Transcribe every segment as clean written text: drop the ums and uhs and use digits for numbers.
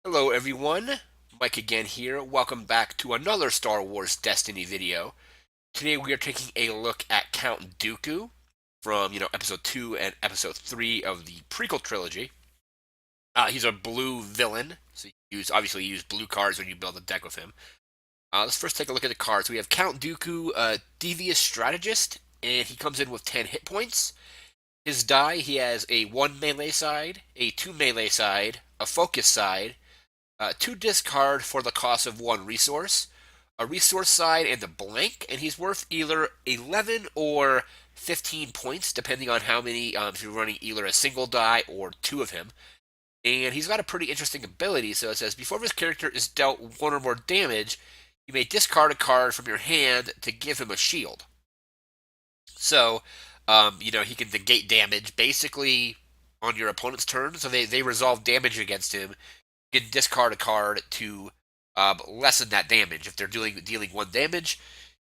Hello everyone, Mike again here. Welcome back to another Star Wars Destiny video. Today we are taking a look at Count Dooku from, episode 2 and episode 3 of the prequel trilogy. He's a blue villain, so obviously use blue cards when you build a deck with him. Let's first take a look at the cards. We have Count Dooku, a devious strategist, and he comes in with 10 hit points. His die, he has a 1 melee side, a 2 melee side, a focus side, 2 discard for the cost of 1 resource, a resource side, and a blank, and he's worth either 11 or 15 points, depending on how many, if you're running either a single die or 2 of him. And he's got a pretty interesting ability. So it says, before this character is dealt 1 or more damage, you may discard a card from your hand to give him a shield. So, he can negate damage basically on your opponent's turn. So they resolve damage against him. You can discard a card to lessen that damage. If they're dealing 1 damage,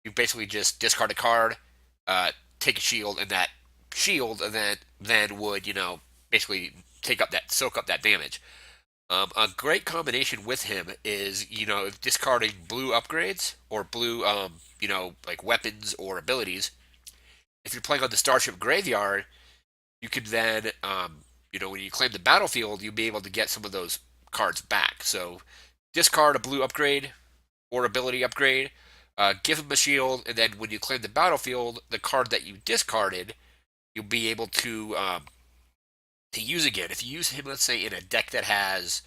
you basically just discard a card, take a shield, and that shield then would basically soak up that damage. A great combination with him is discarding blue upgrades or blue like weapons or abilities. If you're playing on the Starship Graveyard, you can then when you claim the battlefield, you'll be able to get some of those cards back. So discard a blue upgrade or ability upgrade, give him a shield, and then when you claim the battlefield, the card that you discarded, you'll be able to use again. If you use him, let's say in a deck that has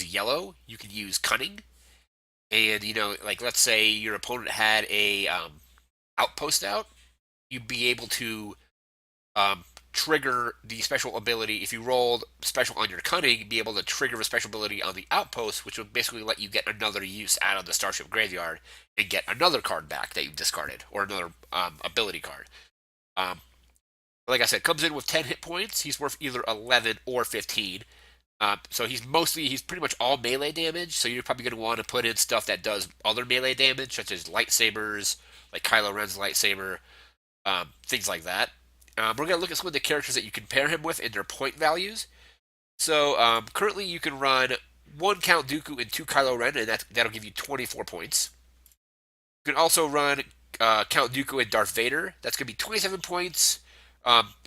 yellow, you can use cunning, and like let's say your opponent had a outpost out, you'd be able to trigger the special ability. If you rolled special on your cunning, be able to trigger a special ability on the outpost, which would basically let you get another use out of the Starship Graveyard and get another card back that you discarded, or another ability card. Um, like I said, comes in with 10 hit points. He's worth either 11 or 15. So he's pretty much all melee damage. So you're probably going to want to put in stuff that does other melee damage, such as lightsabers, like Kylo Ren's lightsaber, things like that. We're going to look at some of the characters that you can pair him with and their point values. So currently you can run 1 Count Dooku and 2 Kylo Ren, and that'll give you 24 points. You can also run Count Dooku and Darth Vader. That's going to be 27 points.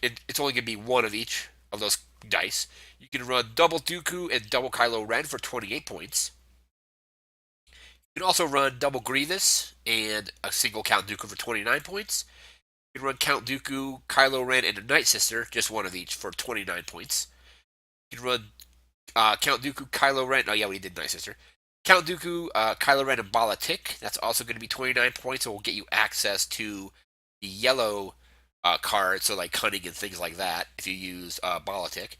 It's only going to be 1 of each of those dice. You can run double Dooku and double Kylo Ren for 28 points. You can also run double Grievous and a single Count Dooku for 29 points. You can run Count Dooku, Kylo Ren, and a Night Sister, just 1 of each, for 29 points. You can run Count Dooku, Kylo Ren. Oh, yeah, we did Night Sister. Count Dooku, Kylo Ren, and Bala-Tik. That's also going to be 29 points, so we'll get you access to the yellow cards, so like Cunning and things like that, if you use Bala-Tik.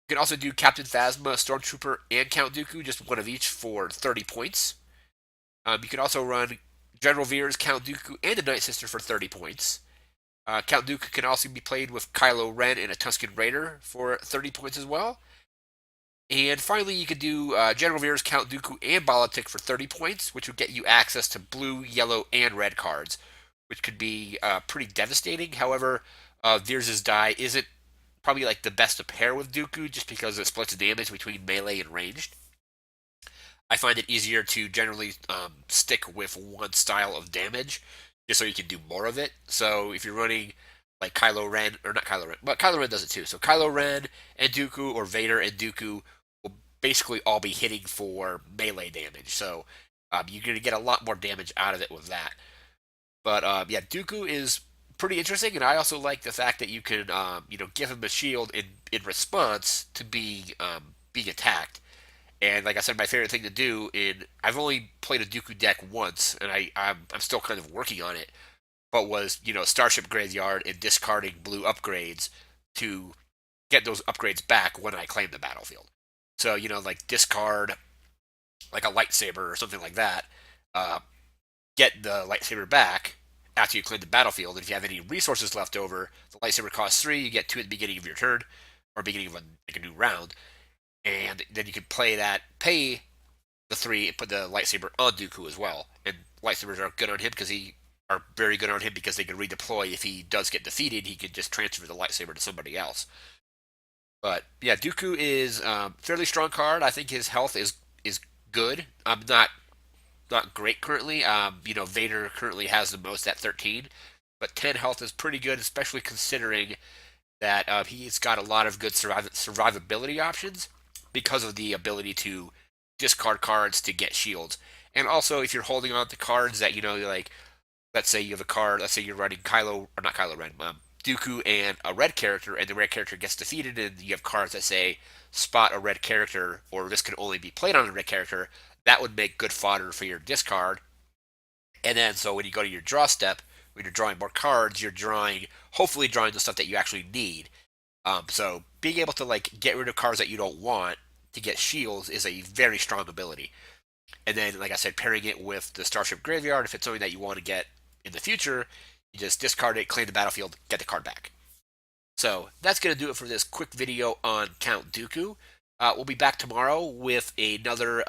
You can also do Captain Phasma, Stormtrooper, and Count Dooku, just 1 of each, for 30 points. You can also run General Veers, Count Dooku, and a Night Sister for 30 points. Count Dooku can also be played with Kylo Ren and a Tusken Raider for 30 points as well. And finally, you can do General Veers, Count Dooku, and Bala-Tik for 30 points, which would get you access to blue, yellow, and red cards, which could be pretty devastating. However, Veers' die isn't probably like the best to pair with Dooku, just because it splits the damage between melee and ranged. I find it easier to generally stick with 1 style of damage, just so you can do more of it. So if you're running like Kylo Ren, or not Kylo Ren, but Kylo Ren does it too. So Kylo Ren and Dooku, or Vader and Dooku, will basically all be hitting for melee damage. So you're going to get a lot more damage out of it with that. But yeah, Dooku is pretty interesting, and I also like the fact that you can give him a shield in response to being attacked. And like I said, my favorite thing to do I've only played a Dooku deck once, and I'm still kind of working on it, but was Starship Graveyard and discarding blue upgrades to get those upgrades back when I claim the battlefield. So like discard like a lightsaber or something like that, uh, get the lightsaber back after you claim the battlefield. And if you have any resources left over, the lightsaber costs 3. You get 2 at the beginning of your turn, or beginning of like a new round, and then you can pay the 3 and put the lightsaber on Dooku as well. And lightsabers are good on him because he are very good on him because they can redeploy. If he does get defeated, he can just transfer the lightsaber to somebody else. But yeah, Dooku is fairly strong card. I think his health is good. I'm not great currently. Vader currently has the most at 13, but 10 health is pretty good, especially considering that he's got a lot of good survivability options because of the ability to discard cards to get shields. And also, if you're holding on to cards that like, let's say you have a card, let's say you're running Kylo or not Kylo Ren, Dooku and a red character, and the red character gets defeated, and you have cards that say spot a red character, or this can only be played on a red character. That would make good fodder for your discard. And then, so when you go to your draw step, when you're drawing more cards, you're hopefully drawing the stuff that you actually need. So being able to like get rid of cards that you don't want to get shields is a very strong ability. And then, like I said, pairing it with the Starship Graveyard, if it's something that you want to get in the future, you just discard it, claim the battlefield, get the card back. So that's going to do it for this quick video on Count Dooku. We'll be back tomorrow with another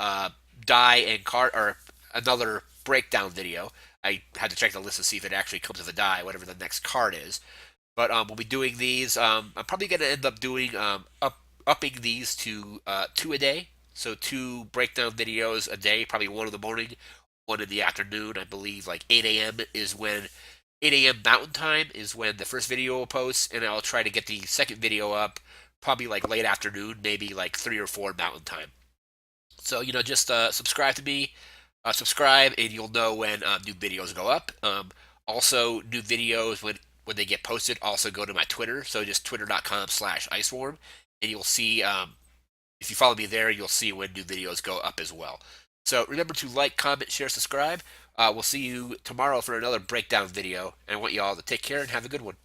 die and card, or another breakdown video. I had to check the list to see if it actually comes with a die, whatever the next card is. But we'll be doing these. I'm probably going to end up doing upping these to 2 a day. So 2 breakdown videos a day, probably one in the morning, one in the afternoon. I believe like 8 a.m. is when 8 a.m. Mountain Time is when the first video will post, and I'll try to get the second video up probably like late afternoon, maybe like 3 or 4 Mountain Time. So, just subscribe to me, subscribe, and you'll know when new videos go up. Also, new videos when they get posted also go to my Twitter, so just twitter.com/iceworm, and you'll see, if you follow me there, you'll see when new videos go up as well. So remember to like, comment, share, subscribe. We'll see you tomorrow for another breakdown video, and I want you all to take care and have a good one.